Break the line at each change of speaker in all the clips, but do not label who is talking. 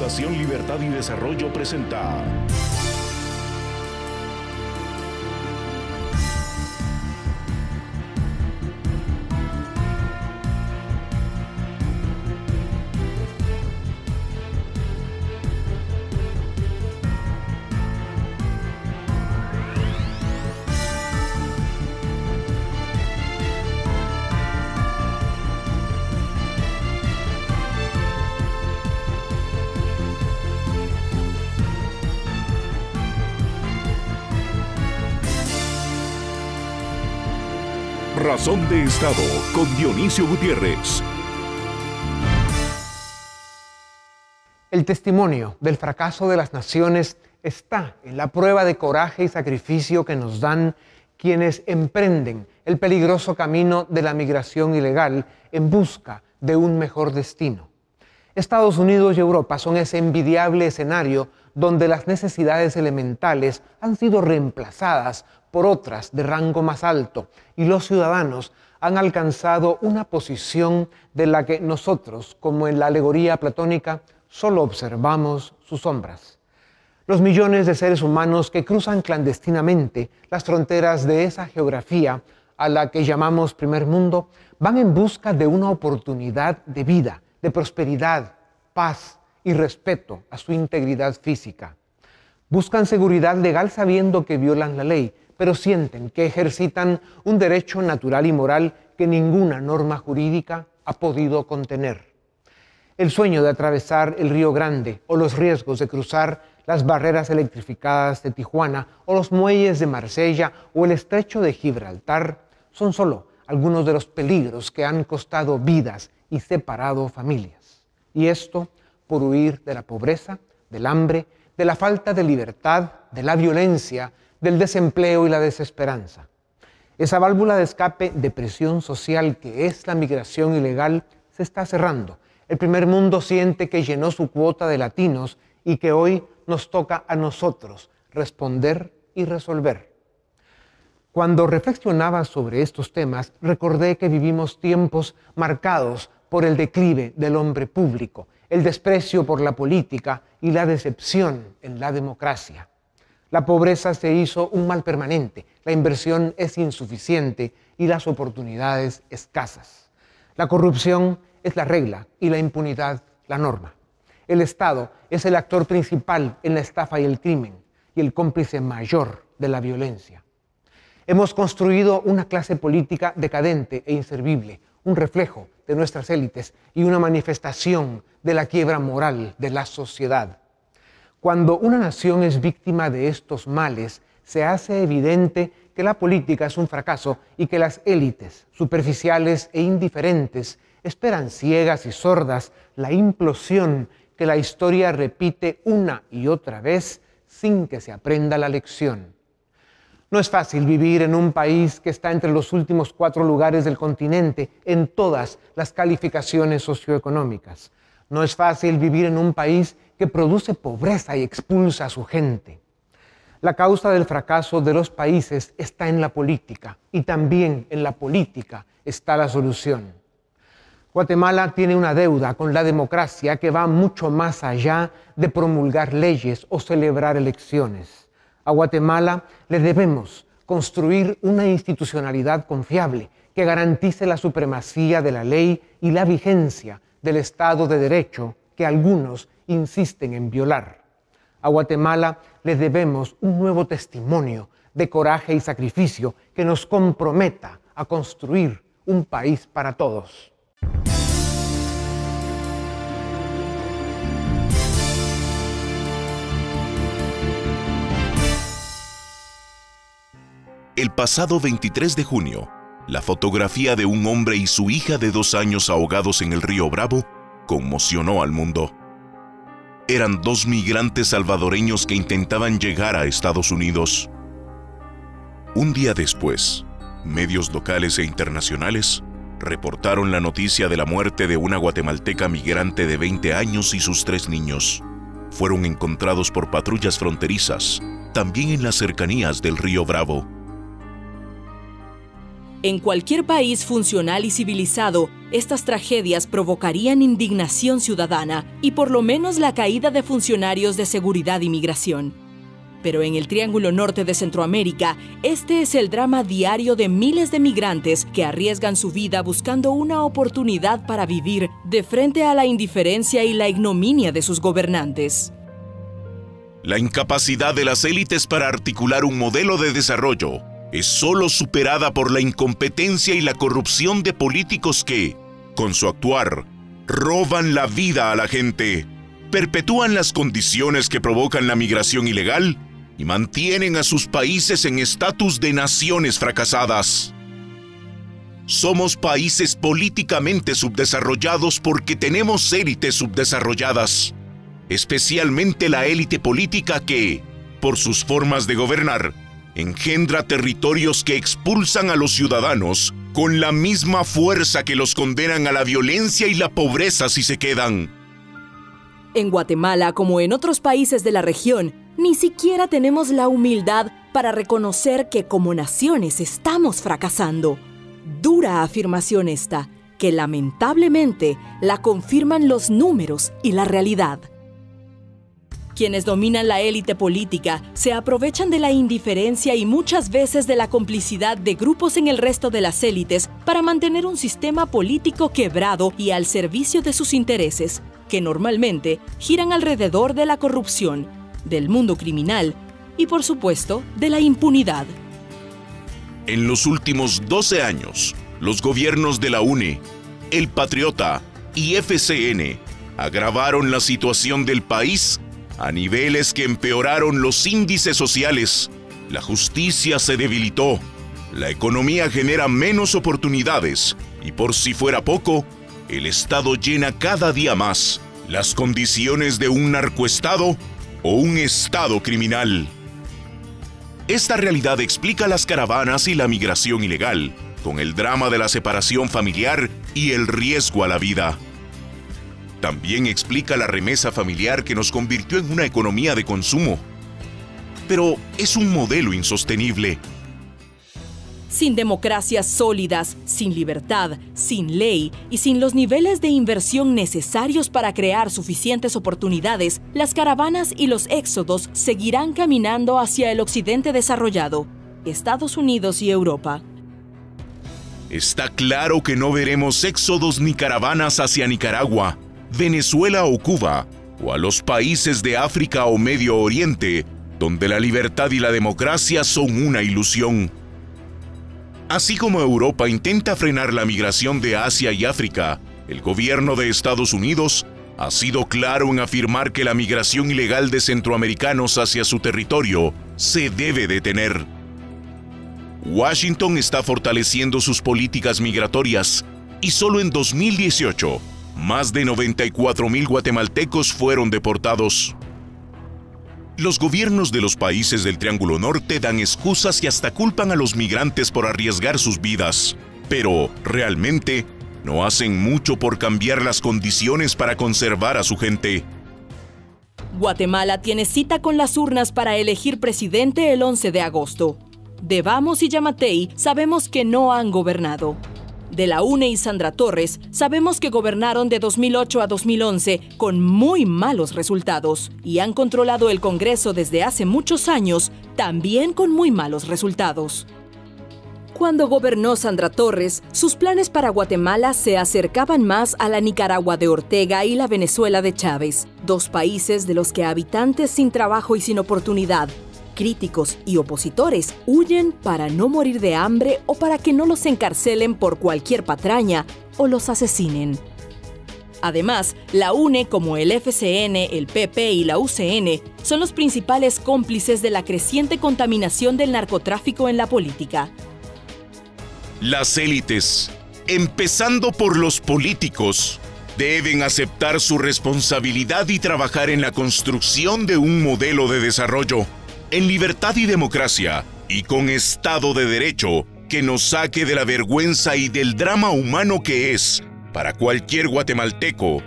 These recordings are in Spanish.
Fundación Libertad y Desarrollo presenta Razón de Estado con Dionisio Gutiérrez.
El testimonio del fracaso de las naciones está en la prueba de coraje y sacrificio que nos dan quienes emprenden el peligroso camino de la migración ilegal en busca de un mejor destino. Estados Unidos y Europa son ese envidiable escenario donde las necesidades elementales han sido reemplazadas por otras de rango más alto y los ciudadanos han alcanzado una posición de la que nosotros, como en la alegoría platónica, solo observamos sus sombras. Los millones de seres humanos que cruzan clandestinamente las fronteras de esa geografía a la que llamamos primer mundo van en busca de una oportunidad de vida, de prosperidad, paz y respeto a su integridad física. Buscan seguridad legal sabiendo que violan la ley, pero sienten que ejercitan un derecho natural y moral que ninguna norma jurídica ha podido contener. El sueño de atravesar el Río Grande o los riesgos de cruzar las barreras electrificadas de Tijuana o los muelles de Marsella o el estrecho de Gibraltar son solo algunos de los peligros que han costado vidas y separado familias. Y esto por huir de la pobreza, del hambre, de la falta de libertad, de la violencia, del desempleo y la desesperanza. Esa válvula de escape de presión social que es la migración ilegal se está cerrando. El primer mundo siente que llenó su cuota de latinos y que hoy nos toca a nosotros responder y resolver. Cuando reflexionaba sobre estos temas, recordé que vivimos tiempos marcados por el declive del hombre público, el desprecio por la política y la decepción en la democracia. La pobreza se hizo un mal permanente, la inversión es insuficiente y las oportunidades escasas. La corrupción es la regla y la impunidad la norma. El Estado es el actor principal en la estafa y el crimen y el cómplice mayor de la violencia. Hemos construido una clase política decadente e inservible, un reflejo de nuestras élites y una manifestación de la quiebra moral de la sociedad. Cuando una nación es víctima de estos males, se hace evidente que la política es un fracaso y que las élites, superficiales e indiferentes, esperan ciegas y sordas la implosión que la historia repite una y otra vez sin que se aprenda la lección. No es fácil vivir en un país que está entre los últimos 4 lugares del continente en todas las calificaciones socioeconómicas. No es fácil vivir en un país que produce pobreza y expulsa a su gente. La causa del fracaso de los países está en la política y también en la política está la solución. Guatemala tiene una deuda con la democracia que va mucho más allá de promulgar leyes o celebrar elecciones. A Guatemala le debemos construir una institucionalidad confiable que garantice la supremacía de la ley y la vigencia del Estado de Derecho que algunos insisten en violar. A Guatemala le debemos un nuevo testimonio de coraje y sacrificio que nos comprometa a construir un país para todos.
El pasado 23 de junio, la fotografía de un hombre y su hija de 2 años ahogados en el río Bravo conmocionó al mundo. Eran 2 migrantes salvadoreños que intentaban llegar a Estados Unidos. Un día después, medios locales e internacionales reportaron la noticia de la muerte de una guatemalteca migrante de 20 años y sus 3 niños. Fueron encontrados por patrullas fronterizas, también en las cercanías del río Bravo.
En cualquier país funcional y civilizado, estas tragedias provocarían indignación ciudadana y por lo menos la caída de funcionarios de seguridad y migración. Pero en el Triángulo Norte de Centroamérica, este es el drama diario de miles de migrantes que arriesgan su vida buscando una oportunidad para vivir de frente a la indiferencia y la ignominia de sus gobernantes.
La incapacidad de las élites para articular un modelo de desarrollo es solo superada por la incompetencia y la corrupción de políticos que, con su actuar, roban la vida a la gente, perpetúan las condiciones que provocan la migración ilegal y mantienen a sus países en estatus de naciones fracasadas. Somos países políticamente subdesarrollados porque tenemos élites subdesarrolladas, especialmente la élite política que, por sus formas de gobernar, engendra territorios que expulsan a los ciudadanos con la misma fuerza que los condenan a la violencia y la pobreza si se quedan.
En Guatemala, como en otros países de la región, ni siquiera tenemos la humildad para reconocer que como naciones estamos fracasando. Dura afirmación esta, que lamentablemente la confirman los números y la realidad. Quienes dominan la élite política se aprovechan de la indiferencia y muchas veces de la complicidad de grupos en el resto de las élites para mantener un sistema político quebrado y al servicio de sus intereses, que normalmente giran alrededor de la corrupción, del mundo criminal y, por supuesto, de la impunidad.
En los últimos 12 años, los gobiernos de la UNE, El Patriota y FCN agravaron la situación del país a niveles que empeoraron los índices sociales, la justicia se debilitó, la economía genera menos oportunidades y por si fuera poco, el Estado llena cada día más las condiciones de un narcoestado o un Estado criminal. Esta realidad explica las caravanas y la migración ilegal, con el drama de la separación familiar y el riesgo a la vida. También explica la remesa familiar que nos convirtió en una economía de consumo. Pero es un modelo insostenible.
Sin democracias sólidas, sin libertad, sin ley y sin los niveles de inversión necesarios para crear suficientes oportunidades, las caravanas y los éxodos seguirán caminando hacia el occidente desarrollado, Estados Unidos y Europa.
Está claro que no veremos éxodos ni caravanas hacia Nicaragua, Venezuela o Cuba, o a los países de África o Medio Oriente, donde la libertad y la democracia son una ilusión. Así como Europa intenta frenar la migración de Asia y África, el gobierno de Estados Unidos ha sido claro en afirmar que la migración ilegal de centroamericanos hacia su territorio se debe detener. Washington está fortaleciendo sus políticas migratorias y solo en 2018, más de 94,000 guatemaltecos fueron deportados. Los gobiernos de los países del Triángulo Norte dan excusas y hasta culpan a los migrantes por arriesgar sus vidas, pero realmente no hacen mucho por cambiar las condiciones para conservar a su gente.
Guatemala tiene cita con las urnas para elegir presidente el 11 de agosto. De Vamos y Yamatei sabemos que no han gobernado. De la UNE y Sandra Torres sabemos que gobernaron de 2008 a 2011 con muy malos resultados y han controlado el Congreso desde hace muchos años también con muy malos resultados. Cuando gobernó Sandra Torres, sus planes para Guatemala se acercaban más a la Nicaragua de Ortega y la Venezuela de Chávez, dos países de los que habitantes sin trabajo y sin oportunidad, críticos y opositores huyen para no morir de hambre o para que no los encarcelen por cualquier patraña o los asesinen. Además, la UNE, como el FCN, el PP y la UCN, son los principales cómplices de la creciente contaminación del narcotráfico en la política.
Las élites, empezando por los políticos, deben aceptar su responsabilidad y trabajar en la construcción de un modelo de desarrollo en libertad y democracia, y con Estado de Derecho, que nos saque de la vergüenza y del drama humano que es, para cualquier guatemalteco,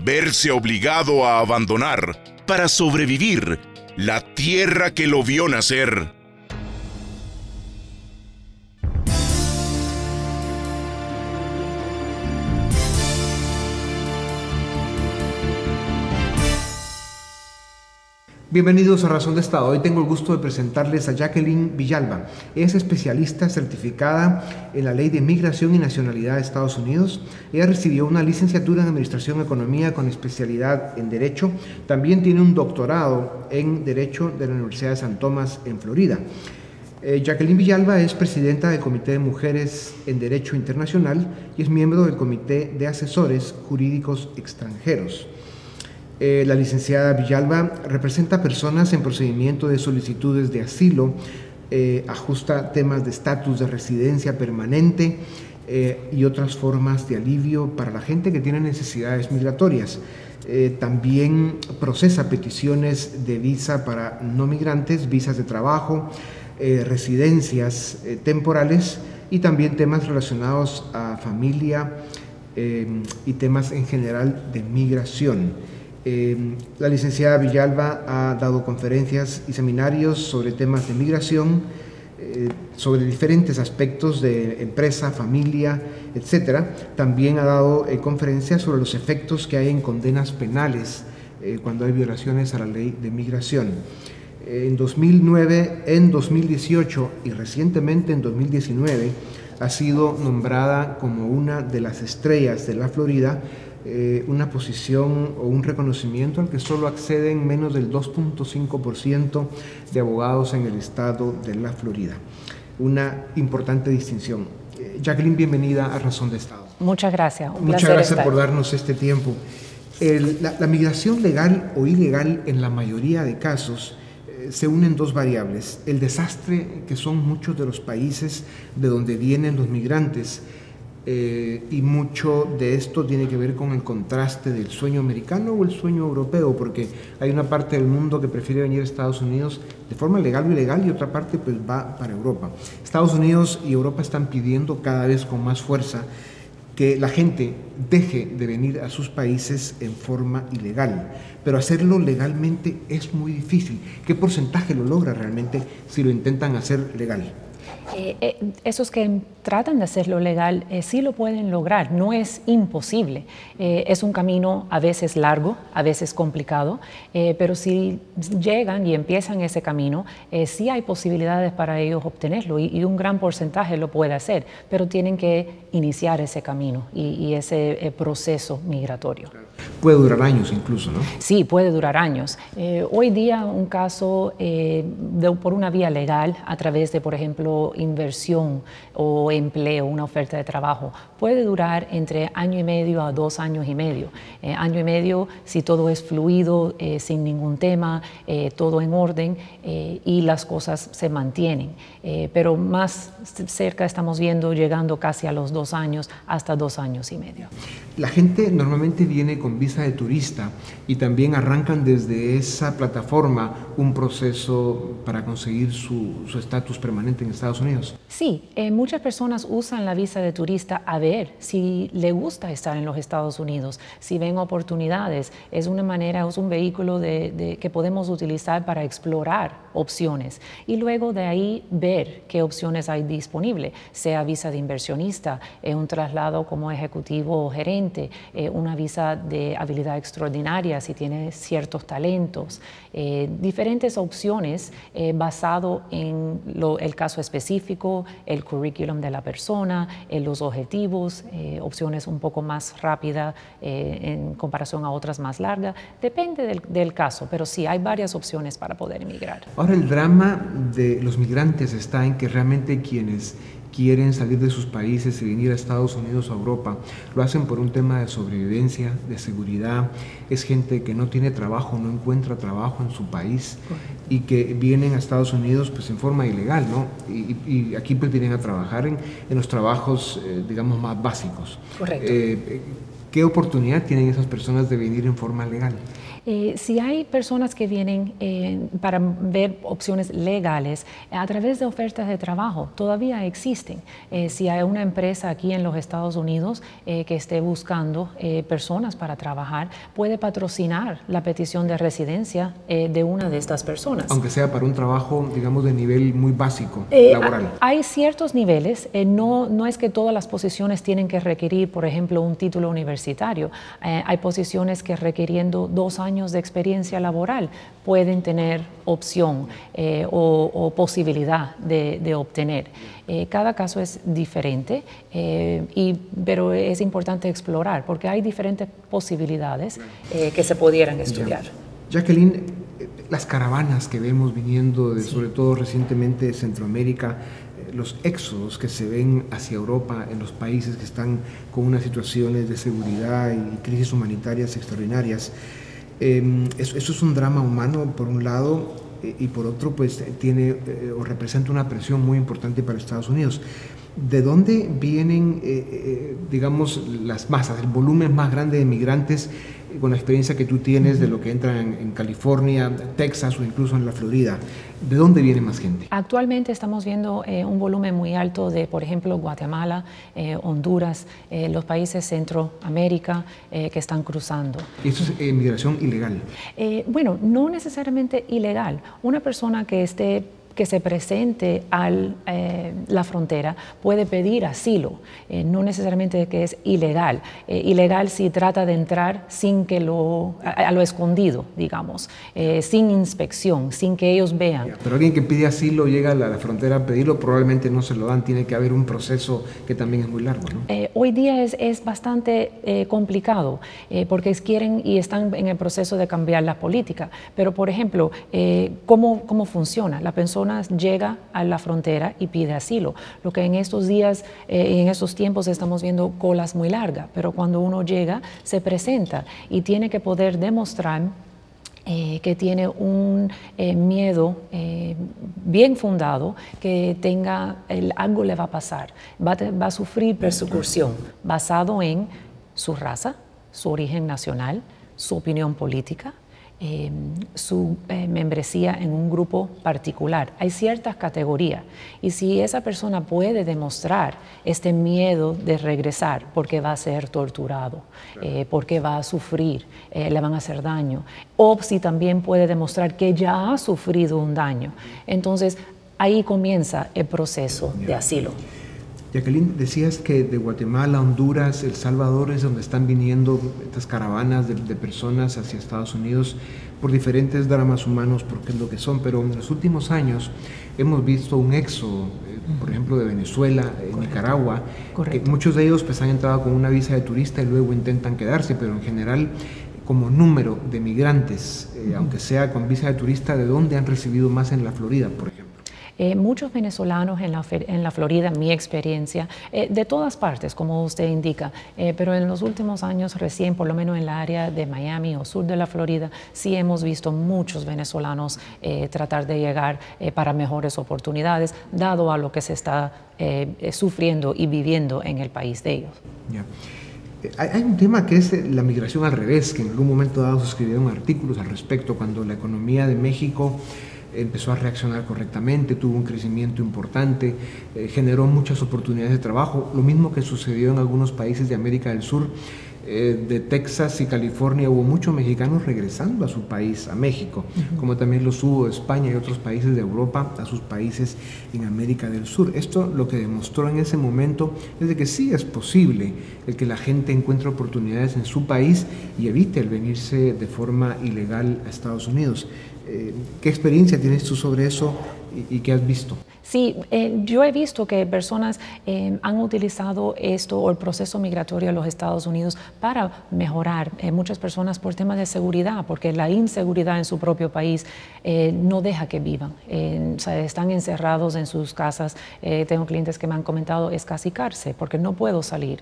verse obligado a abandonar, para sobrevivir, la tierra que lo vio nacer.
Bienvenidos a Razón de Estado. Hoy tengo el gusto de presentarles a Jacqueline Villalba. Es especialista certificada en la Ley de Migración y Nacionalidad de Estados Unidos. Ella recibió una licenciatura en Administración y Economía con especialidad en Derecho. También tiene un doctorado en Derecho de la Universidad de San Tomás en Florida. Jacqueline Villalba es presidenta del Comité de Mujeres en Derecho Internacional y es miembro del Comité de Asesores Jurídicos Extranjeros. La licenciada Villalba representa a personas en procedimiento de solicitudes de asilo, ajusta temas de estatus de residencia permanente y otras formas de alivio para la gente que tiene necesidades migratorias. También procesa peticiones de visa para no migrantes, visas de trabajo, residencias temporales y también temas relacionados a familia y temas en general de migración. La licenciada Villalba ha dado conferencias y seminarios sobre temas de migración, sobre diferentes aspectos de empresa, familia, etc. También ha dado conferencias sobre los efectos que hay en condenas penales cuando hay violaciones a la ley de migración. En 2009, en 2018 y recientemente en 2019 ha sido nombrada como una de las estrellas de la Florida, una posición o un reconocimiento al que solo acceden menos del 2.5% de abogados en el estado de la Florida. Una importante distinción. Jacqueline, bienvenida a Razón de Estado.
Muchas gracias.
Muchas gracias por darnos este tiempo. La migración legal o ilegal en la mayoría de casos se unen dos variables. El desastre que son muchos de los países de donde vienen los migrantes, y mucho de esto tiene que ver con el contraste del sueño americano o el sueño europeo, porque hay una parte del mundo que prefiere venir a Estados Unidos de forma legal o ilegal y otra parte pues va para Europa. Estados Unidos y Europa están pidiendo cada vez con más fuerza que la gente deje de venir a sus países en forma ilegal, pero hacerlo legalmente es muy difícil. ¿Qué porcentaje lo logra realmente si lo intentan hacer legal?
Esos que tratan de hacerlo legal sí lo pueden lograr, no es imposible. Es un camino a veces largo, a veces complicado, pero si llegan y empiezan ese camino, sí hay posibilidades para ellos obtenerlo y un gran porcentaje lo puede hacer, pero tienen que iniciar ese camino y ese proceso migratorio.
Puede durar años incluso, ¿no?
Sí, puede durar años. Hoy día un caso por una vía legal, a través de, por ejemplo, inversión o empleo, una oferta de trabajo, puede durar entre año y medio a 2 años y medio. Año y medio si todo es fluido, sin ningún tema, todo en orden y las cosas se mantienen. Pero más cerca estamos viendo llegando casi a los 2 años, hasta 2 años y medio.
La gente normalmente viene con visa de turista y también arrancan desde esa plataforma un proceso para conseguir su estatus permanente en Estados Unidos.
Sí, muchas personas usan la visa de turista a ver si le gusta estar en los Estados Unidos, si ven oportunidades. Es una manera, es un vehículo que podemos utilizar para explorar opciones y luego de ahí ver qué opciones hay disponibles, sea visa de inversionista, un traslado como ejecutivo o gerente, una visa de habilidad extraordinaria si tiene ciertos talentos, diferentes opciones basado en el caso específico, el currículum de la persona, los objetivos, opciones un poco más rápidas en comparación a otras más largas. Depende del caso, pero sí hay varias opciones para poder emigrar.
Ahora, el drama de los migrantes está en que realmente quienes quieren salir de sus países y venir a Estados Unidos o a Europa, lo hacen por un tema de sobrevivencia, de seguridad. Es gente que no tiene trabajo, no encuentra trabajo en su país y que vienen a Estados Unidos pues en forma ilegal, ¿no? Y aquí pues vienen a trabajar en los trabajos, digamos, más básicos.
Correcto.
¿Qué oportunidad tienen esas personas de venir en forma legal?
Si hay personas que vienen para ver opciones legales a través de ofertas de trabajo, todavía existen. Si hay una empresa aquí en los Estados Unidos que esté buscando personas para trabajar, puede patrocinar la petición de residencia de una de estas personas.
Aunque sea para un trabajo, digamos, de nivel muy básico, laboral.
Hay ciertos niveles, no es que todas las posiciones tienen que requerir, por ejemplo, un título universitario. Hay posiciones que requiriendo 2 años años de experiencia laboral pueden tener opción o posibilidad de obtener. Cada caso es diferente, pero es importante explorar porque hay diferentes posibilidades que se pudieran estudiar.
Jacqueline, las caravanas que vemos viniendo, sobre todo recientemente de Centroamérica, los éxodos que se ven hacia Europa en los países que están con unas situaciones de seguridad y crisis humanitarias extraordinarias, eso es un drama humano por un lado y por otro pues tiene o representa una presión muy importante para Estados Unidos. ¿De dónde vienen, digamos, las masas, el volumen más grande de migrantes con la experiencia que tú tienes de lo que entra en California, Texas o incluso en la Florida? ¿De dónde viene más gente?
Actualmente estamos viendo un volumen muy alto de, por ejemplo, Guatemala, Honduras, los países Centroamérica que están cruzando.
¿Y eso es migración ilegal?
Bueno, no necesariamente ilegal. Una persona que se presente a la frontera puede pedir asilo, no necesariamente que es ilegal. Ilegal si trata de entrar sin que a lo escondido, digamos, sin inspección, sin que ellos vean.
Pero alguien que pide asilo llega a la frontera a pedirlo, probablemente no se lo dan, tiene que haber un proceso que también es muy largo, ¿no?
Hoy día es bastante complicado porque quieren y están en el proceso de cambiar la política. Pero, por ejemplo, ¿cómo funciona? La persona llega a la frontera y pide asilo. Lo que en estos días y en estos tiempos estamos viendo colas muy largas, pero cuando uno llega se presenta y tiene que poder demostrar que tiene un miedo bien fundado, que algo le va a pasar, va a sufrir persecución basado en su raza, su origen nacional, su opinión política, su membresía en un grupo particular. Hay ciertas categorías y si esa persona puede demostrar este miedo de regresar porque va a ser torturado, porque va a sufrir, le van a hacer daño, o si también puede demostrar que ya ha sufrido un daño, entonces ahí comienza el proceso de asilo.
Jacqueline, decías que de Guatemala, Honduras, El Salvador es donde están viniendo estas caravanas de personas hacia Estados Unidos por diferentes dramas humanos, porque es lo que son, pero en los últimos años hemos visto un éxodo, por ejemplo, de Venezuela, Nicaragua, que muchos de ellos pues han entrado con una visa de turista y luego intentan quedarse, pero en general como número de migrantes, aunque sea con visa de turista, ¿de dónde han recibido más en la Florida, por ejemplo?
Muchos venezolanos en la Florida, mi experiencia, de todas partes, como usted indica, pero en los últimos años recién, por lo menos en la área de Miami o sur de la Florida, sí hemos visto muchos venezolanos tratar de llegar para mejores oportunidades, dado a lo que se está sufriendo y viviendo en el país de ellos.
Hay un tema que es la migración al revés, que en algún momento dado se escribieron artículos al respecto, cuando la economía de México empezó a reaccionar correctamente, tuvo un crecimiento importante, generó muchas oportunidades de trabajo, lo mismo que sucedió en algunos países de América del Sur. De Texas y California hubo muchos mexicanos regresando a su país, a México, como también los hubo de España y otros países de Europa a sus países en América del Sur. Esto lo que demostró en ese momento es de que sí es posible el que la gente encuentre oportunidades en su país y evite el venirse de forma ilegal a Estados Unidos. ¿Qué experiencia tienes tú sobre eso y qué has visto?
Sí, yo he visto que personas han utilizado esto o el proceso migratorio a los Estados Unidos para mejorar. Muchas personas por temas de seguridad, porque la inseguridad en su propio país no deja que vivan. O sea, están encerrados en sus casas. Tengo clientes que me han comentado, es casi cárcel, porque no puedo salir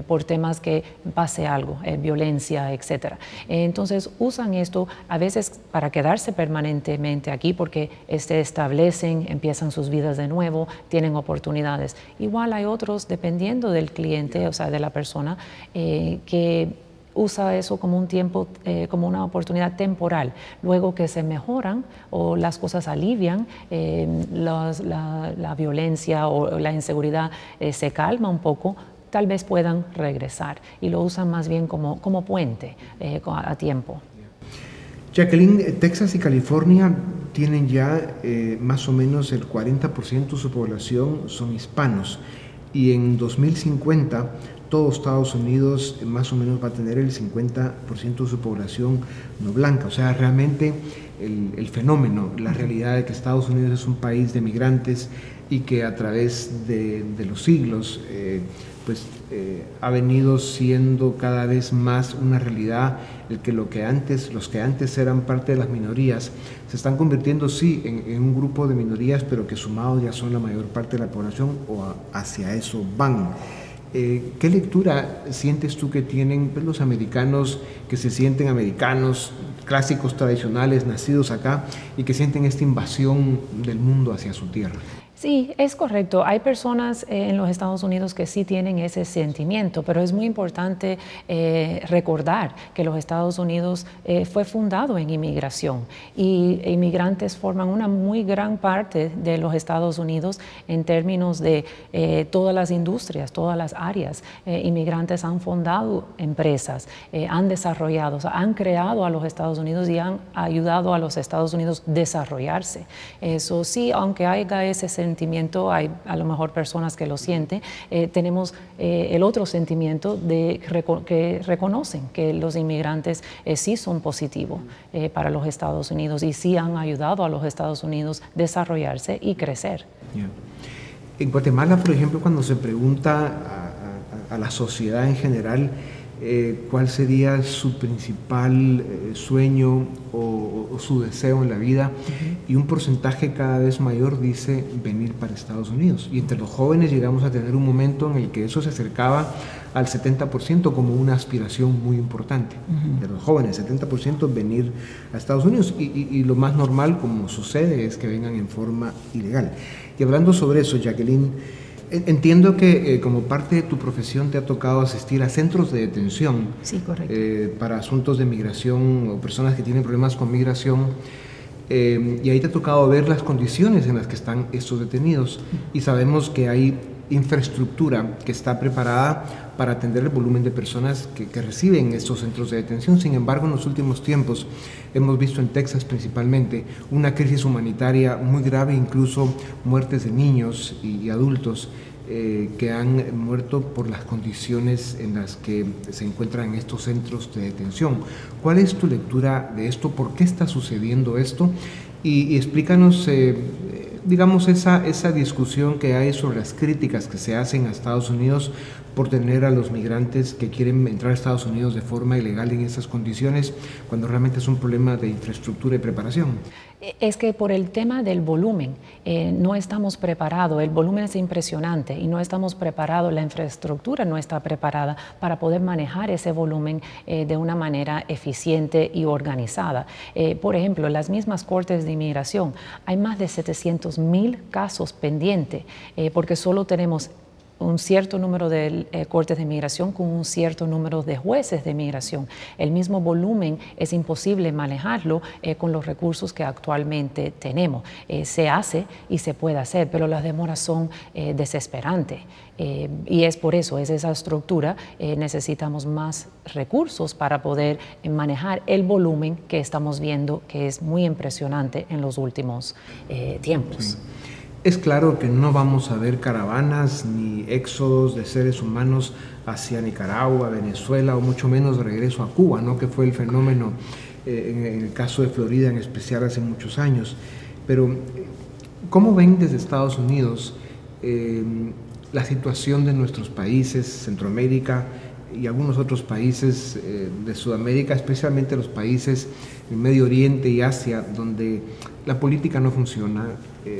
por temas que pase algo, violencia, etc. Entonces usan esto a veces para quedarse permanentemente aquí, porque se establecen, empiezan sus vidas de nuevo, tienen oportunidades. Igual hay otros, dependiendo del cliente, o sea, de la persona, que usa eso como un tiempo, como una oportunidad temporal. Luego que se mejoran o las cosas alivian, la violencia o la inseguridad se calma un poco, tal vez puedan regresar y lo usan más bien como puente a tiempo.
Jacqueline, Texas y California tienen ya más o menos el 40% de su población son hispanos y en 2050 todo Estados Unidos más o menos va a tener el 50% de su población no blanca. O sea, realmente el fenómeno, la realidad de que Estados Unidos es un país de migrantes y que a través de los siglos ha venido siendo cada vez más una realidad, el que los que antes eran parte de las minorías se están convirtiendo sí en un grupo de minorías, pero que sumados ya son la mayor parte de la población, o hacia eso van. ¿Qué lectura sientes tú que tienen los americanos, que se sienten americanos, clásicos tradicionales, nacidos acá, y que sienten esta invasión del mundo hacia su tierra?
Sí, es correcto. Hay personas en los Estados Unidos que sí tienen ese sentimiento, pero es muy importante recordar que los Estados Unidos fue fundado en inmigración, y inmigrantes forman una muy gran parte de los Estados Unidos en términos de todas las industrias, todas las áreas. Inmigrantes han fundado empresas, han desarrollado, o sea, han creado a los Estados Unidos y han ayudado a los Estados Unidos a desarrollarse. Eso sí, aunque haya ese sentimiento, hay a lo mejor personas que lo sienten, tenemos el otro sentimiento de que reconocen que los inmigrantes sí son positivos para los Estados Unidos y sí han ayudado a los Estados Unidos a desarrollarse y crecer.
Yeah. En Guatemala, por ejemplo, cuando se pregunta a la sociedad en general cuál sería su principal sueño o su deseo en la vida, y un porcentaje cada vez mayor dice venir para Estados Unidos. Y entre los jóvenes llegamos a tener un momento en el que eso se acercaba al 70% como una aspiración muy importante. De los jóvenes, 70% venir a Estados Unidos, y lo más normal, como sucede, es que vengan en forma ilegal. Y hablando sobre eso, Jacqueline, entiendo que como parte de tu profesión te ha tocado asistir a centros de detención.
Sí, correcto.
Para asuntos de migración o personas que tienen problemas con migración, y ahí te ha tocado ver las condiciones en las que están estos detenidos, y sabemos que hay infraestructura que está preparada para atender el volumen de personas que reciben estos centros de detención. Sin embargo, en los últimos tiempos hemos visto en Texas principalmente una crisis humanitaria muy grave, incluso muertes de niños y adultos que han muerto por las condiciones en las que se encuentran estos centros de detención. ¿Cuál es tu lectura de esto? ¿Por qué está sucediendo esto? Y explícanos digamos, esa discusión que hay sobre las críticas que se hacen a Estados Unidos por tener a los migrantes que quieren entrar a Estados Unidos de forma ilegal en esas condiciones, cuando realmente es un problema de infraestructura y preparación.
Es que por el tema del volumen no estamos preparados, el volumen es impresionante y no estamos preparados, la infraestructura no está preparada para poder manejar ese volumen de una manera eficiente y organizada. Por ejemplo, en las mismas cortes de inmigración hay más de 700,000 casos pendientes porque solo tenemos un cierto número de cortes de inmigración con un cierto número de jueces de inmigración. El mismo volumen es imposible manejarlo con los recursos que actualmente tenemos. Se hace y se puede hacer, pero las demoras son desesperantes. Y es por eso, es esa estructura, necesitamos más recursos para poder manejar el volumen que estamos viendo, que es muy impresionante en los últimos tiempos.
Sí. Es claro que no vamos a ver caravanas ni éxodos de seres humanos hacia Nicaragua, Venezuela, o mucho menos de regreso a Cuba, ¿no? Que fue el fenómeno en el caso de Florida en especial hace muchos años. Pero, ¿cómo ven desde Estados Unidos la situación de nuestros países, Centroamérica y algunos otros países de Sudamérica, especialmente los países en Medio Oriente y Asia, donde la política no funciona,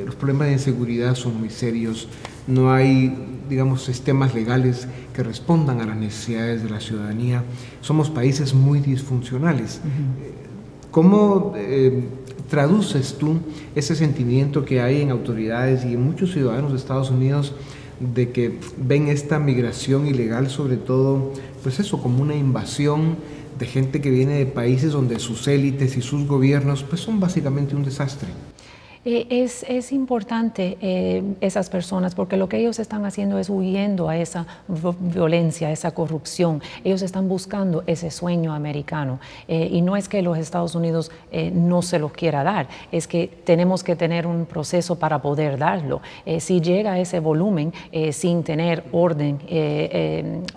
los problemas de inseguridad son muy serios, no hay, digamos, sistemas legales que respondan a las necesidades de la ciudadanía, somos países muy disfuncionales? ¿Cómo traduces tú ese sentimiento que hay en autoridades y en muchos ciudadanos de Estados Unidos de que ven esta migración ilegal, sobre todo, pues eso, como una invasión de gente que viene de países donde sus élites y sus gobiernos pues son básicamente un desastre?
Es importante esas personas, porque lo que ellos están haciendo es huyendo a esa violencia, a esa corrupción. Ellos están buscando ese sueño americano. Y no es que los Estados Unidos no se los quiera dar, es que tenemos que tener un proceso para poder darlo. Si llega a ese volumen sin tener orden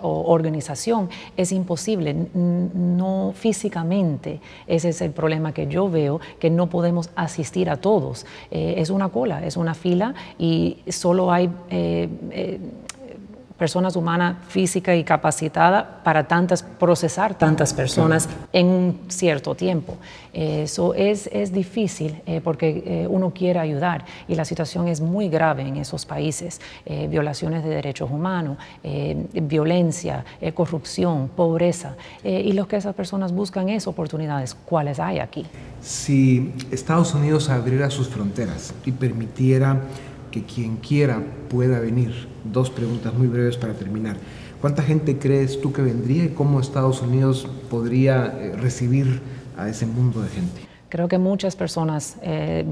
o organización, es imposible. No físicamente, ese es el problema que yo veo, que no podemos asistir a todos. Es una cola, es una fila y solo hay personas humanas física y capacitada para procesar tantas personas en un cierto tiempo. Eso es difícil porque uno quiere ayudar y la situación es muy grave en esos países. Violaciones de derechos humanos, violencia, corrupción, pobreza. Y lo que esas personas buscan es oportunidades. ¿Cuáles hay aquí?
Si Estados Unidos abriera sus fronteras y permitiera que quien quiera pueda venir, dos preguntas muy breves para terminar. ¿Cuánta gente crees tú que vendría y cómo Estados Unidos podría recibir a ese mundo de gente?
Creo que muchas personas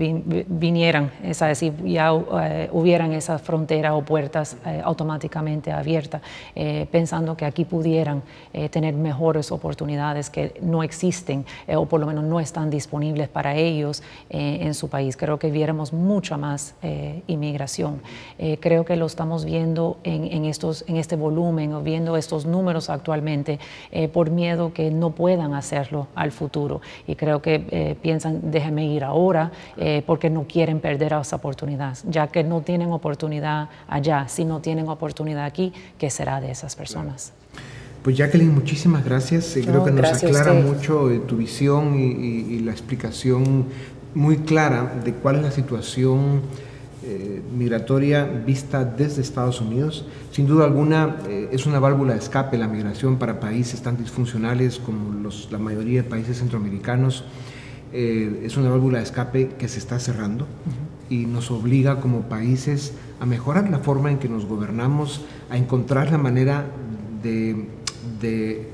vinieran, es decir, ya hubieran esa frontera o puertas automáticamente abiertas, pensando que aquí pudieran tener mejores oportunidades que no existen o por lo menos no están disponibles para ellos en su país. Creo que viéramos mucha más inmigración. Creo que lo estamos viendo en este volumen o viendo estos números actualmente por miedo que no puedan hacerlo al futuro. Y creo que piensan, déjenme ir ahora, porque no quieren perder esa oportunidad, ya que no tienen oportunidad allá. Si no tienen oportunidad aquí, ¿qué será de esas personas?
Pues Jacqueline, muchísimas gracias. Creo que nos aclara mucho tu visión y la explicación muy clara de cuál es la situación migratoria vista desde Estados Unidos. Sin duda alguna es una válvula de escape la migración para países tan disfuncionales como la mayoría de países centroamericanos. Es una válvula de escape que se está cerrando y nos obliga como países a mejorar la forma en que nos gobernamos, a encontrar la manera de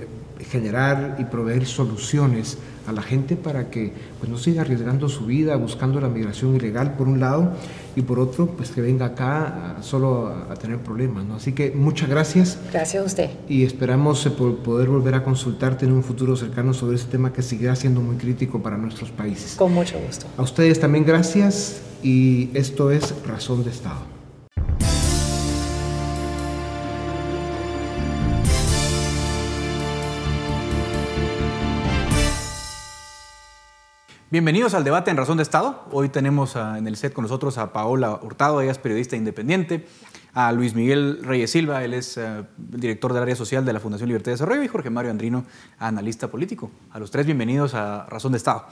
generar y proveer soluciones a la gente para que pues, no siga arriesgando su vida buscando la migración ilegal por un lado y por otro pues que venga acá solo a tener problemas, ¿no? Así que muchas gracias.
Gracias a usted.
Y esperamos poder volver a consultarte en un futuro cercano sobre este tema que seguirá siendo muy crítico para nuestros países.
Con mucho gusto.
A ustedes también gracias y esto es Razón de Estado.
Bienvenidos al debate en Razón de Estado. Hoy tenemos en el set con nosotros a Paola Hurtado, ella es periodista independiente, a Luis Miguel Reyes Silva, él es director del área social de la Fundación Libertad y Desarrollo, y Jorge Mario Andrino, analista político. A los tres, bienvenidos a Razón de Estado.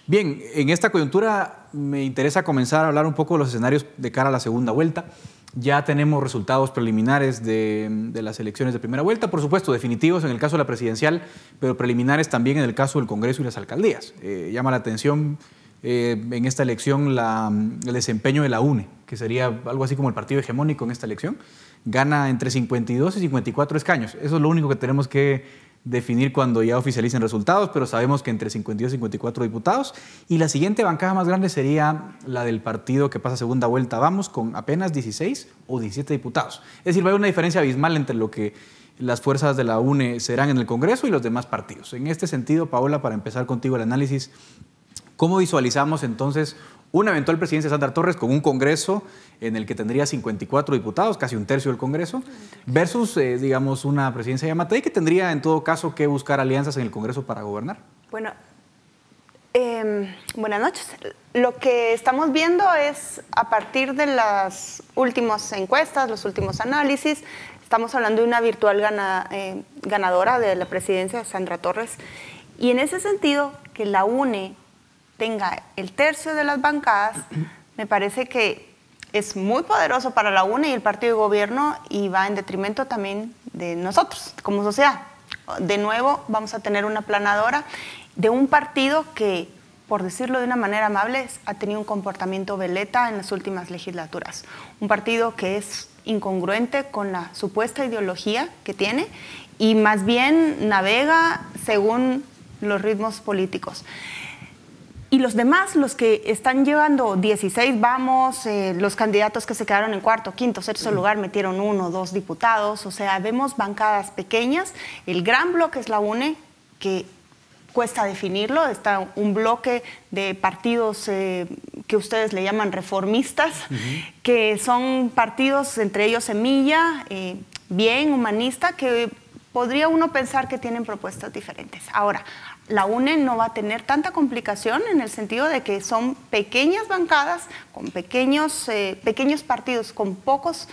Bien, en esta coyuntura me interesa comenzar a hablar un poco de los escenarios de cara a la segunda vuelta. Ya tenemos resultados preliminares de las elecciones de primera vuelta, por supuesto, definitivos en el caso de la presidencial, pero preliminares también en el caso del Congreso y las alcaldías. Llama la atención en esta elección el desempeño de la UNE, que sería algo así como el partido hegemónico en esta elección. Gana entre 52 y 54 escaños. Eso es lo único que tenemos que definir cuando ya oficialicen resultados, pero sabemos que entre 52 y 54 diputados. Y la siguiente bancada más grande sería la del partido que pasa segunda vuelta, Vamos, con apenas 16 o 17 diputados. Es decir, va a haber una diferencia abismal entre lo que las fuerzas de la UNE serán en el Congreso y los demás partidos. En este sentido, Paola, para empezar contigo el análisis, ¿cómo visualizamos entonces una eventual presidencia de Sandra Torres con un Congreso en el que tendría 54 diputados, casi un tercio del Congreso, versus, digamos, una presidencia de Yamatei que tendría en todo caso que buscar alianzas en el Congreso para gobernar?
Bueno, buenas noches. Lo que estamos viendo es, a partir de las últimas encuestas, los últimos análisis, estamos hablando de una virtual ganadora de la presidencia de Sandra Torres, y en ese sentido, que la UNE tenga el tercio de las bancadas, me parece que es muy poderoso para la UNE y el partido de gobierno, y va en detrimento también de nosotros como sociedad. De nuevo vamos a tener una aplanadora de un partido que, por decirlo de una manera amable, ha tenido un comportamiento veleta en las últimas legislaturas. Un partido que es incongruente con la supuesta ideología que tiene y más bien navega según los ritmos políticos. Y los demás, los que están llevando 16 vamos, los candidatos que se quedaron en cuarto, quinto, sexto lugar metieron 1 o 2 diputados, o sea, vemos bancadas pequeñas. El gran bloque es la UNE, que cuesta definirlo, está un bloque de partidos que ustedes le llaman reformistas, que son partidos, entre ellos Semilla, bien humanista, que podría uno pensar que tienen propuestas diferentes. Ahora, la UNE no va a tener tanta complicación en el sentido de que son pequeñas bancadas, con pequeños partidos, con pocos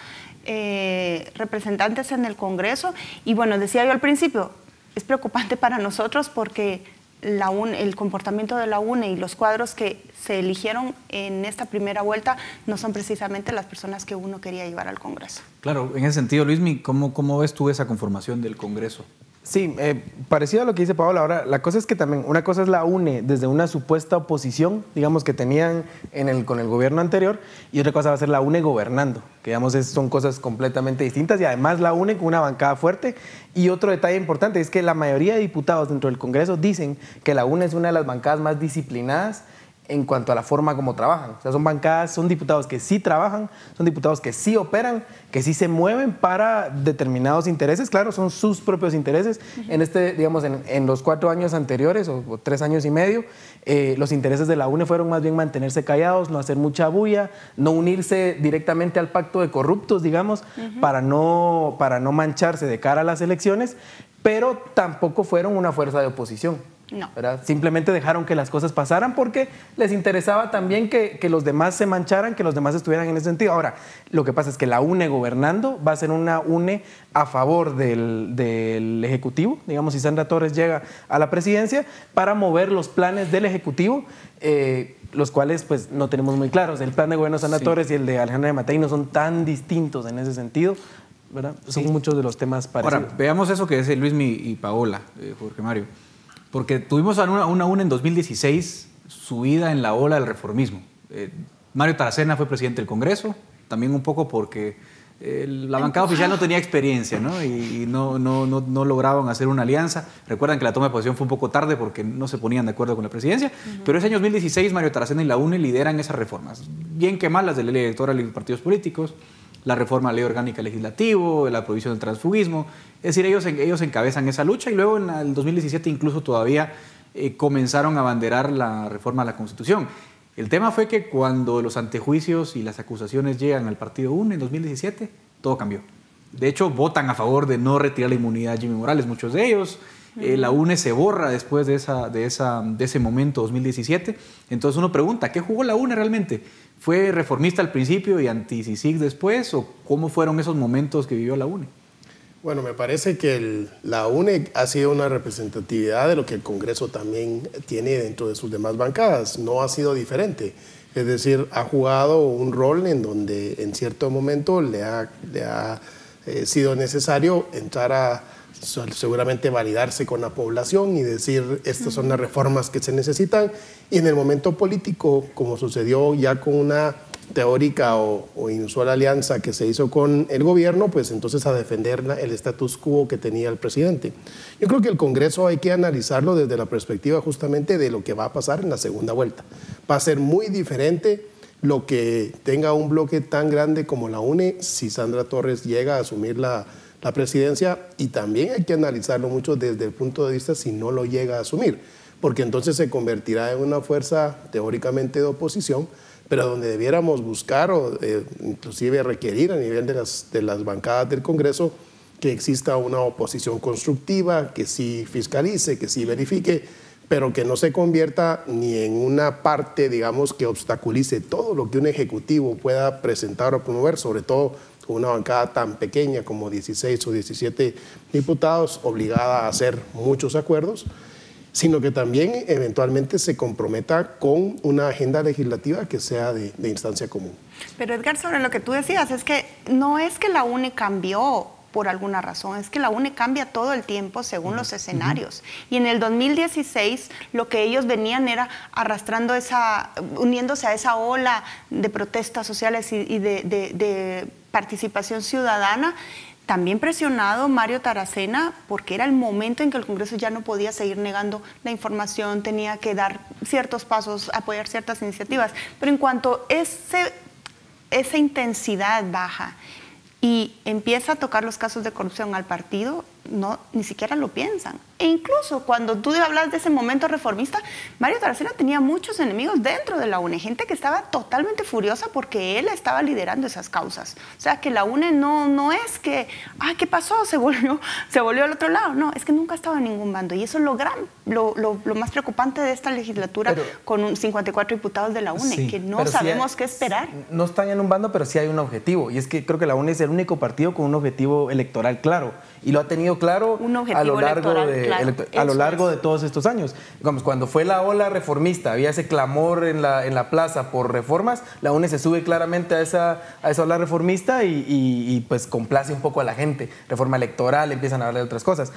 representantes en el Congreso. Y bueno, decía yo al principio, es preocupante para nosotros porque el comportamiento de la UNE y los cuadros que se eligieron en esta primera vuelta no son precisamente las personas que uno quería llevar al Congreso.
Claro, en ese sentido, Luismi, ¿cómo ves tú esa conformación del Congreso?
Sí, parecido a lo que dice Paola. Ahora, la cosa es que también, una cosa es la UNE desde una supuesta oposición, digamos, que tenían con el gobierno anterior, y otra cosa va a ser la UNE gobernando, que digamos son cosas completamente distintas, y además la UNE con una bancada fuerte. Y otro detalle importante es que la mayoría de diputados dentro del Congreso dicen que la UNE es una de las bancadas más disciplinadas en cuanto a la forma como trabajan. O sea, son bancadas, son diputados que sí trabajan, son diputados que sí operan, que sí se mueven para determinados intereses. Claro, son sus propios intereses. En digamos, en los 4 años anteriores, o 3 años y medio, los intereses de la UNE fueron más bien mantenerse callados, no hacer mucha bulla, no unirse directamente al pacto de corruptos, digamos, para no mancharse de cara a las elecciones, pero tampoco fueron una fuerza de oposición.
No.
¿Verdad? Simplemente dejaron que las cosas pasaran porque les interesaba también que los demás se mancharan, que los demás estuvieran en ese sentido. Ahora, lo que pasa es que la UNE gobernando va a ser una UNE a favor del Ejecutivo, digamos, si Sandra Torres llega a la presidencia, para mover los planes del Ejecutivo, los cuales pues no tenemos muy claros. El plan de gobierno de Sandra Torres y el de Alejandra Yamatei no son tan distintos en ese sentido, ¿verdad? Son muchos de los temas parecidos.
Ahora, veamos eso que dice Luismi y Paola, Jorge Mario. Porque tuvimos a una UNE en 2016 subida en la ola del reformismo. Mario Taracena fue presidente del Congreso, también un poco porque la bancada oficial no tenía experiencia, ¿no? Y no lograban hacer una alianza. Recuerdan que la toma de posesión fue un poco tarde porque no se ponían de acuerdo con la presidencia, pero ese año 2016 Mario Taracena y la UNE lideran esas reformas, bien que mal, las de la ley electoral y los partidos políticos, la reforma a la ley orgánica legislativo, la prohibición del transfugismo. Es decir, ellos encabezan esa lucha y luego en el 2017 incluso todavía comenzaron a abanderar la reforma a la Constitución. El tema fue que cuando los antejuicios y las acusaciones llegan al partido UNE en 2017, todo cambió. De hecho, votan a favor de no retirar la inmunidad a Jimmy Morales, muchos de ellos. La UNE se borra después de ese momento, 2017. Entonces uno pregunta, ¿qué jugó la UNE realmente? ¿Fue reformista al principio y anti-CICIG después? ¿O cómo fueron esos momentos que vivió la UNE?
Bueno, me parece que la UNE ha sido una representatividad de lo que el Congreso también tiene dentro de sus demás bancadas. No ha sido diferente. Es decir, ha jugado un rol en donde en cierto momento le ha sido necesario entrar a seguramente validarse con la población y decir estas son las reformas que se necesitan, y en el momento político, como sucedió ya con una teórica o inusual alianza que se hizo con el gobierno, pues entonces a defender el status quo que tenía el presidente. Yo creo que el Congreso hay que analizarlo desde la perspectiva justamente de lo que va a pasar en la segunda vuelta. Va a ser muy diferente lo que tenga un bloque tan grande como la UNE si Sandra Torres llega a asumir la presidencia, y también hay que analizarlo mucho desde el punto de vista si no lo llega a asumir, porque entonces se convertirá en una fuerza teóricamente de oposición, pero donde debiéramos buscar o inclusive requerir a nivel de las bancadas del Congreso que exista una oposición constructiva, que sí fiscalice, que sí verifique, pero que no se convierta ni en una parte, digamos, que obstaculice todo lo que un ejecutivo pueda presentar o promover, sobre todo con una bancada tan pequeña como 16 o 17 diputados, obligada a hacer muchos acuerdos, sino que también eventualmente se comprometa con una agenda legislativa que sea de instancia común.
Pero Edgar, sobre lo que tú decías, es que no es que la UNE cambió por alguna razón, es que la UNE cambia todo el tiempo según los escenarios. Y en el 2016 lo que ellos venían era arrastrando uniéndose a esa ola de protestas sociales y de participación ciudadana también presionado Mario Taracena, porque era el momento en que el Congreso ya no podía seguir negando la información, tenía que dar ciertos pasos, apoyar ciertas iniciativas. Pero en cuanto esa intensidad baja y empieza a tocar los casos de corrupción al partido, no, ni siquiera lo piensan. E incluso cuando tú hablas de ese momento reformista, Mario Taracena tenía muchos enemigos dentro de la UNE, gente que estaba totalmente furiosa porque él estaba liderando esas causas. O sea, que la UNE no es que, ¿qué pasó? Se volvió al otro lado. No, es que nunca estaba en ningún bando. Y eso es lo más preocupante de esta legislatura, con 54 diputados de la UNE, sí, que no sabemos qué esperar.
No están en un bando, pero sí hay un objetivo. Y es que creo que la UNE es el único partido con un objetivo electoral claro. Y lo ha tenido claro a lo largo de todos estos años. Digamos, cuando fue la ola reformista, había ese clamor en la plaza por reformas, la UNE se sube claramente a esa ola reformista y pues complace un poco a la gente. Reforma electoral, empiezan a hablar de otras cosas.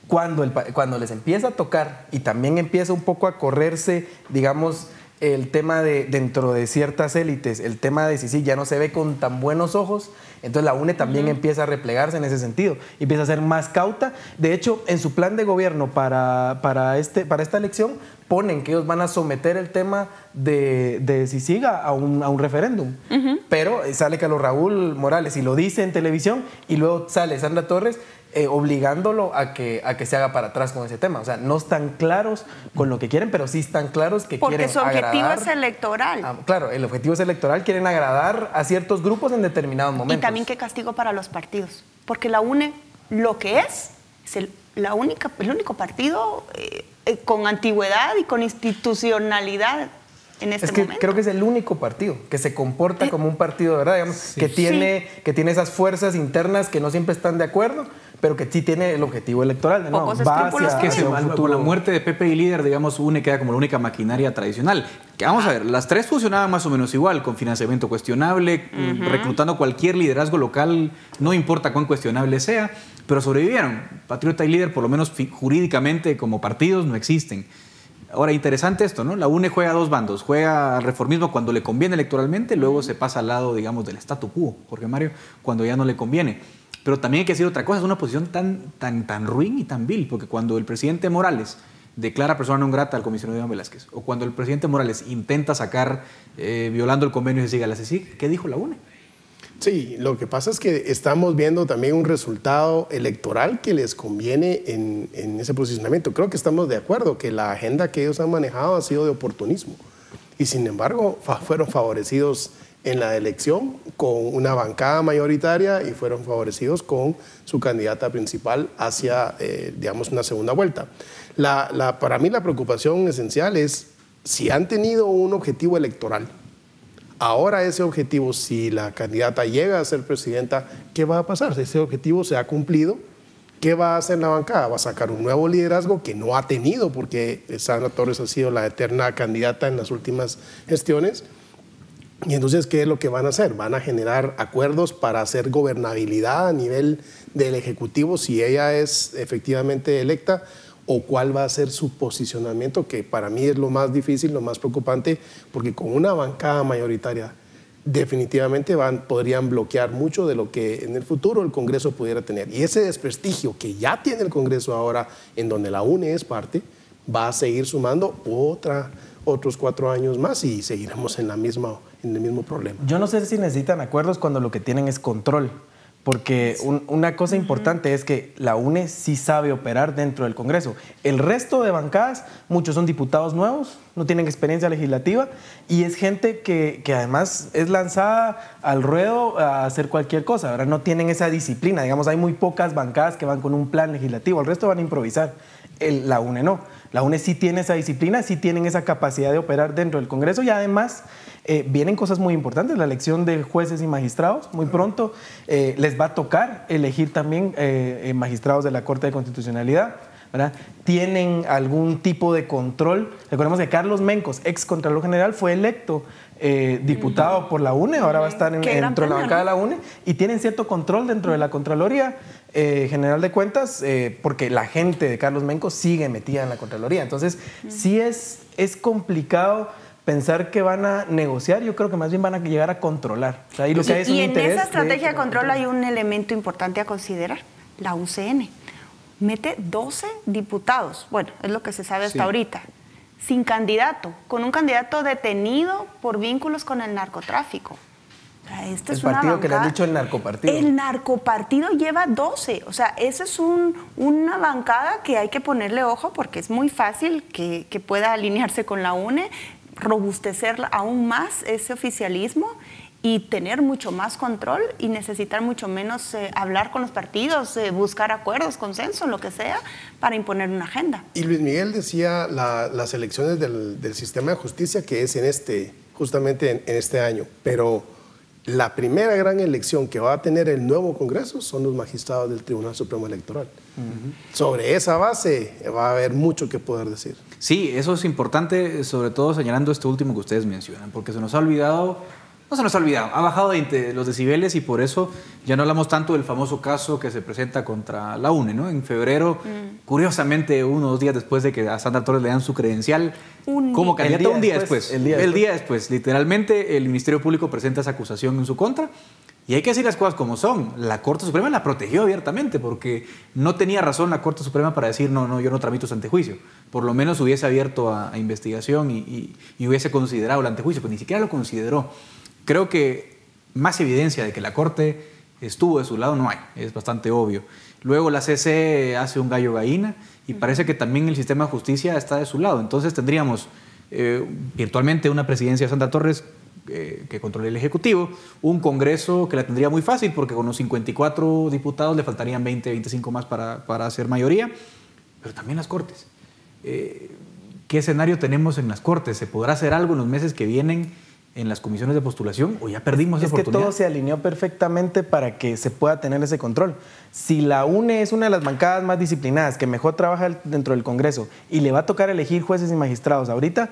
Cuando les empieza a tocar y también empieza un poco a correrse, digamos, el tema dentro de ciertas élites, el tema de si ya no se ve con tan buenos ojos, entonces la UNE también empieza a replegarse en ese sentido, empieza a ser más cauta. De hecho, en su plan de gobierno para esta elección, ponen que ellos van a someter el tema de Sisiga a un referéndum. Pero sale Carlos Raúl Morales y lo dice en televisión, y luego sale Sandra Torres obligándolo a que se haga para atrás con ese tema. O sea, no están claros con lo que quieren, pero sí están claros que quieren agradar.
Porque su objetivo es electoral.
Claro, el objetivo es electoral, quieren agradar a ciertos grupos en determinados momentos.
Y también qué castigo para los partidos, porque la UNE lo que es el único partido con antigüedad y con institucionalidad en este momento.
Creo que es el único partido que se comporta como un partido de verdad, digamos, sí, que tiene esas fuerzas internas que no siempre están de acuerdo, pero que sí tiene el objetivo electoral.
Con la muerte de Pepe y Líder, digamos, UNE queda como la única maquinaria tradicional. Que vamos a ver, las tres funcionaban más o menos igual, con financiamiento cuestionable, reclutando cualquier liderazgo local, no importa cuán cuestionable sea, pero sobrevivieron. Patriota y Líder, por lo menos jurídicamente, como partidos, no existen. Ahora, interesante esto, ¿no? La UNE juega a dos bandos, juega al reformismo cuando le conviene electoralmente, luego se pasa al lado, digamos, del statu quo, Jorge Mario, cuando ya no le conviene. Pero también hay que decir otra cosa, es una posición tan ruin y tan vil, porque cuando el presidente Morales declara persona non grata al comisionado Iván Velázquez, o cuando el presidente Morales intenta sacar, violando el convenio de Sisiga, la CICIG, ¿qué dijo la UNE?
Sí, lo que pasa es que estamos viendo también un resultado electoral que les conviene en ese posicionamiento. Creo que estamos de acuerdo que la agenda que ellos han manejado ha sido de oportunismo y sin embargo fueron favorecidos en la elección con una bancada mayoritaria y fueron favorecidos con su candidata principal hacia, digamos, una segunda vuelta. Para mí la preocupación esencial es si han tenido un objetivo electoral. Ahora ese objetivo, si la candidata llega a ser presidenta, ¿qué va a pasar? Si ese objetivo se ha cumplido, ¿qué va a hacer la bancada? Va a sacar un nuevo liderazgo que no ha tenido, porque Sandra Torres ha sido la eterna candidata en las últimas gestiones. Y entonces, ¿qué es lo que van a hacer? Van a generar acuerdos para hacer gobernabilidad a nivel del Ejecutivo si ella es efectivamente electa, o cuál va a ser su posicionamiento, que para mí es lo más difícil, lo más preocupante, porque con una bancada mayoritaria definitivamente podrían bloquear mucho de lo que en el futuro el Congreso pudiera tener. Y ese desprestigio que ya tiene el Congreso ahora, en donde la UNE es parte, va a seguir sumando otros 4 años más y seguiremos en el mismo problema.
Yo no sé si necesitan acuerdos cuando lo que tienen es control. Porque una cosa importante es que la UNE sí sabe operar dentro del Congreso. El resto de bancadas, muchos son diputados nuevos, no tienen experiencia legislativa y es gente que además es lanzada al ruedo a hacer cualquier cosa. Ahora no tienen esa disciplina. Digamos, hay muy pocas bancadas que van con un plan legislativo, el resto van a improvisar. La UNE no. La UNE sí tiene esa disciplina, sí tienen esa capacidad de operar dentro del Congreso y además vienen cosas muy importantes, la elección de jueces y magistrados. Muy pronto les va a tocar elegir también magistrados de la Corte de Constitucionalidad, ¿verdad? Tienen algún tipo de control. Recordemos que Carlos Mencos, ex Contralor General, fue electo diputado por la UNE, ahora va a estar dentro de la bancada de la UNE y tienen cierto control dentro de la Contraloría General de Cuentas porque la gente de Carlos Mencos sigue metida en la Contraloría. Entonces, sí es complicado pensar que van a negociar, yo creo que más bien van a llegar a controlar. O sea, y lo que hay es un
en
interés
esa estrategia de control hay un elemento importante a considerar, la UCN. Mete 12 diputados, bueno, es lo que se sabe hasta ahorita, sin candidato, con un candidato detenido por vínculos con el narcotráfico. O sea,
el partido que le han dicho el narcopartido.
El narcopartido lleva 12, o sea, esa es una bancada que hay que ponerle ojo porque es muy fácil que pueda alinearse con la UNE, robustecer aún más ese oficialismo y tener mucho más control y necesitar mucho menos hablar con los partidos, buscar acuerdos, consenso, lo que sea, para imponer una agenda.
Y Luis Miguel decía las elecciones del sistema de justicia que es justamente en este año, pero la primera gran elección que va a tener el nuevo Congreso son los magistrados del Tribunal Supremo Electoral. Sobre esa base va a haber mucho que poder decir.
Sí, eso es importante, sobre todo señalando esto último que ustedes mencionan, porque se nos ha olvidado, ha bajado los decibeles y por eso ya no hablamos tanto del famoso caso que se presenta contra la UNE, ¿no? En febrero, curiosamente, unos días después de que a Sandra Torres le dan su credencial como candidata, un día después, literalmente el Ministerio Público presenta esa acusación en su contra. Y hay que decir las cosas como son. La Corte Suprema la protegió abiertamente porque no tenía razón la Corte Suprema para decir no, yo no tramito ese antejuicio. Por lo menos hubiese abierto a investigación y hubiese considerado el antejuicio, pero ni siquiera lo consideró. Creo que más evidencia de que la Corte estuvo de su lado no hay, es bastante obvio. Luego la CC hace un gallo gallina y parece que también el sistema de justicia está de su lado. Entonces tendríamos virtualmente una presidencia de Sandra Torres que controle el Ejecutivo, un Congreso que la tendría muy fácil porque con los 54 diputados le faltarían 20, 25 más para hacer mayoría, pero también las Cortes. ¿Qué escenario tenemos en las Cortes? ¿Se podrá hacer algo en los meses que vienen en las comisiones de postulación o ya perdimos esa oportunidad?
Es que todo se alineó perfectamente para que se pueda tener ese control. Si la UNE es una de las bancadas más disciplinadas, que mejor trabaja dentro del Congreso y le va a tocar elegir jueces y magistrados ahorita,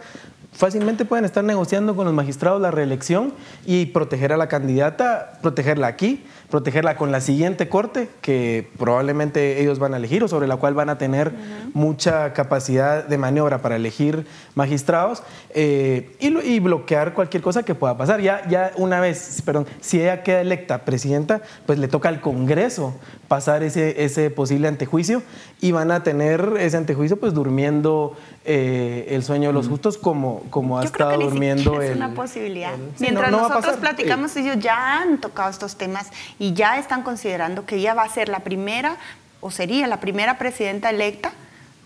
fácilmente pueden estar negociando con los magistrados la reelección y proteger a la candidata, protegerla aquí, protegerla con la siguiente corte que probablemente ellos van a elegir o sobre la cual van a tener mucha capacidad de maniobra para elegir magistrados y bloquear cualquier cosa que pueda pasar. Ya una vez, si ella queda electa presidenta, pues le toca al Congreso pasar ese posible antejuicio y van a tener ese antejuicio pues durmiendo el sueño de los justos como ha estado durmiendo
es una posibilidad. Mientras nosotros platicamos, ellos ya han tocado estos temas y ya están considerando que ella va a ser la primera o sería la primera presidenta electa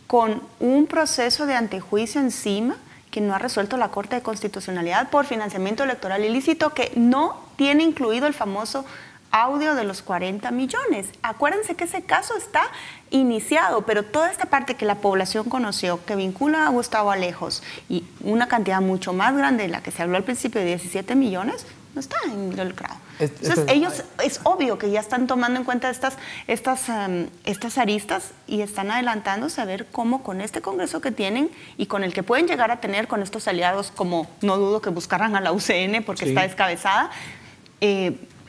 con un proceso de antejuicio encima que no ha resuelto la Corte de Constitucionalidad por financiamiento electoral ilícito, que no tiene incluido el famoso audio de los 40 millones. Acuérdense que ese caso está iniciado, pero toda esta parte que la población conoció, que vincula a Gustavo Alejos y una cantidad mucho más grande de la que se habló al principio de 17 millones, no está involucrado. Entonces ellos es obvio que ya están tomando en cuenta estas aristas y están adelantándose a ver cómo con este Congreso que tienen y con el que pueden llegar a tener con estos aliados, como no dudo que buscaran a la UCN porque está descabezada,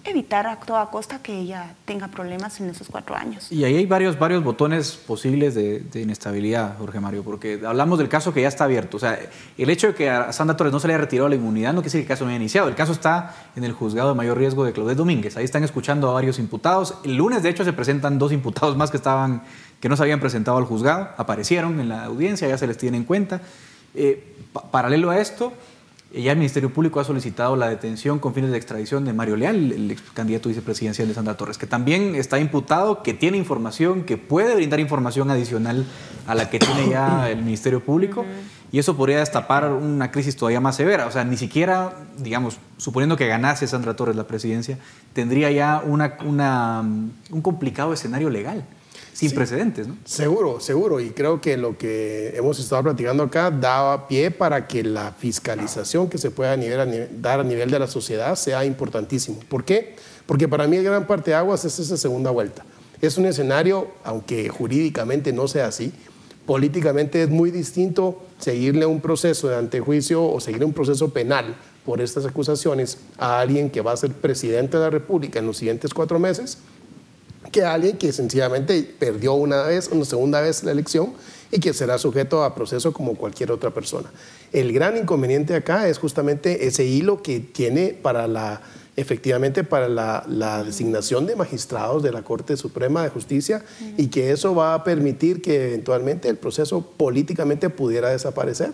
evitar a toda costa que ella tenga problemas en esos 4 años.
Y ahí hay varios botones posibles de inestabilidad, Jorge Mario, porque hablamos del caso que ya está abierto. O sea, el hecho de que a Sandra Torres no se le haya retirado la inmunidad no quiere decir que el caso no haya iniciado. El caso está en el juzgado de mayor riesgo de Claudette Domínguez. Ahí están escuchando a varios imputados. El lunes, de hecho, se presentan 2 imputados más que no se habían presentado al juzgado. Aparecieron en la audiencia, ya se les tiene en cuenta. Paralelo a esto, ya el Ministerio Público ha solicitado la detención con fines de extradición de Mario Leal, el ex candidato vicepresidencial de Sandra Torres, que también está imputado, que tiene información, que puede brindar información adicional a la que tiene ya el Ministerio Público, y eso podría destapar una crisis todavía más severa. O sea, ni siquiera, digamos, suponiendo que ganase Sandra Torres la presidencia, tendría ya un complicado escenario legal. Sin precedentes, ¿no?
Seguro. Y creo que lo que hemos estado platicando acá daba pie para que la fiscalización que se pueda dar a nivel de la sociedad sea importantísimo. ¿Por qué? Porque para mí el gran parteaguas es esa segunda vuelta. Es un escenario, aunque jurídicamente no sea así, políticamente es muy distinto seguirle un proceso de antejuicio o seguir un proceso penal por estas acusaciones a alguien que va a ser presidente de la República en los siguientes 4 meses que alguien que sencillamente perdió una segunda vez la elección y que será sujeto a proceso como cualquier otra persona. El gran inconveniente acá es justamente ese hilo que tiene para efectivamente para la designación de magistrados de la Corte Suprema de Justicia, y que eso va a permitir que eventualmente el proceso políticamente pudiera desaparecer,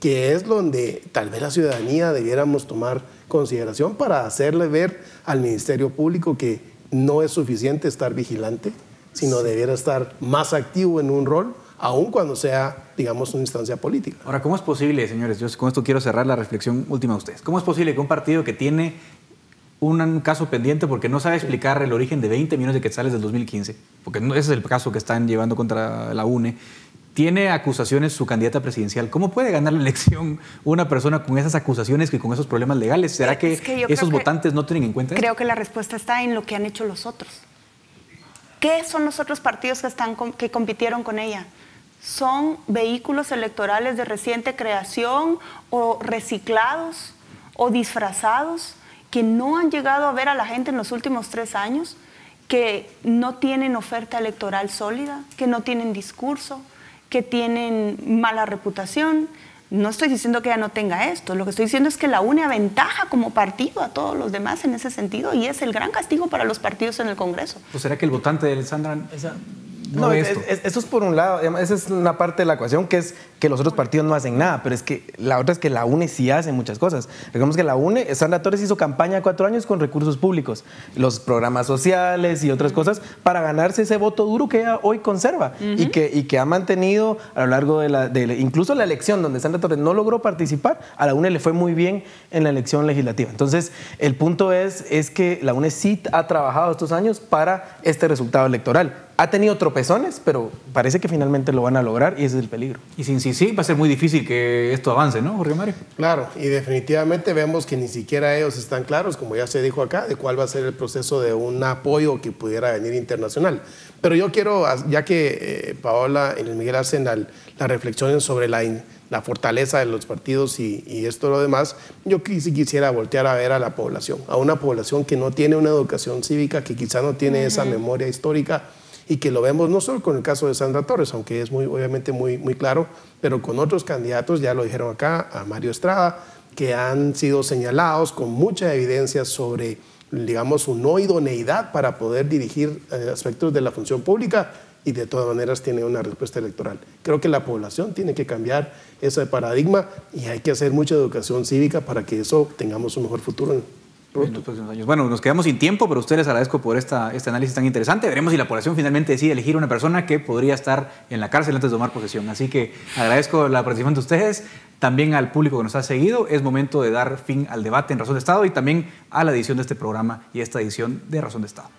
que es donde tal vez la ciudadanía debiéramos tomar consideración para hacerle ver al Ministerio Público que no es suficiente estar vigilante, sino debiera estar más activo en un rol, aun cuando sea, digamos, una instancia política.
Ahora, ¿cómo es posible, señores? Yo con esto quiero cerrar la reflexión última de ustedes. ¿Cómo es posible que un partido que tiene un caso pendiente porque no sabe explicar el origen de 20 millones de quetzales del 2015, porque ese es el caso que están llevando contra la UNE, tiene acusaciones su candidata presidencial? ¿Cómo puede ganar la elección una persona con esas acusaciones y con esos problemas legales? ¿Será que esos votantes no tienen en cuenta eso?
Creo que la respuesta está en lo que han hecho los otros. ¿Qué son los otros partidos que compitieron con ella? Son vehículos electorales de reciente creación o reciclados o disfrazados que no han llegado a ver a la gente en los últimos 3 años, que no tienen oferta electoral sólida, que no tienen discurso, que tienen mala reputación. No estoy diciendo que ella no tenga esto, lo que estoy diciendo es que la UNE aventaja como partido a todos los demás en ese sentido, y es el gran castigo para los partidos en el Congreso.
¿O será que el votante de Sandra
no, eso es por un lado, esa es una parte de la ecuación, que es que los otros partidos no hacen nada, pero es que la otra es que la UNE sí hace muchas cosas. Recordemos que la UNE, Sandra Torres hizo campaña 4 años con recursos públicos, los programas sociales y otras cosas, para ganarse ese voto duro que ella hoy conserva y que ha mantenido a lo largo incluso la elección donde Sandra Torres no logró participar, a la UNE le fue muy bien en la elección legislativa. Entonces, el punto es que la UNE sí ha trabajado estos años para este resultado electoral. Ha tenido tropezones, pero parece que finalmente lo van a lograr, y ese es el peligro.
Y sin sí va a ser muy difícil que esto avance, ¿no, Jorge Mario?
Claro, y definitivamente vemos que ni siquiera ellos están claros, como ya se dijo acá, de cuál va a ser el proceso de un apoyo que pudiera venir internacional. Pero yo quiero, ya que Paola y Luis Miguel hacen la reflexión sobre la fortaleza de los partidos y esto lo demás, yo sí quisiera voltear a ver a la población, a una población que no tiene una educación cívica, que quizá no tiene esa memoria histórica, y que lo vemos no solo con el caso de Sandra Torres, aunque es obviamente muy claro, pero con otros candidatos, ya lo dijeron acá, a Mario Estrada, que han sido señalados con mucha evidencia sobre, digamos, su no idoneidad para poder dirigir aspectos de la función pública, y de todas maneras tiene una respuesta electoral. Creo que la población tiene que cambiar ese paradigma, y hay que hacer mucha educación cívica para que eso tengamos un mejor futuro
en los próximos años. Bueno, nos quedamos sin tiempo, pero a ustedes les agradezco por este análisis tan interesante. Veremos si la población finalmente decide elegir una persona que podría estar en la cárcel antes de tomar posesión. Así que agradezco la participación de ustedes, también al público que nos ha seguido. Es momento de dar fin al debate en Razón de Estado y también a la edición de este programa y esta edición de Razón de Estado.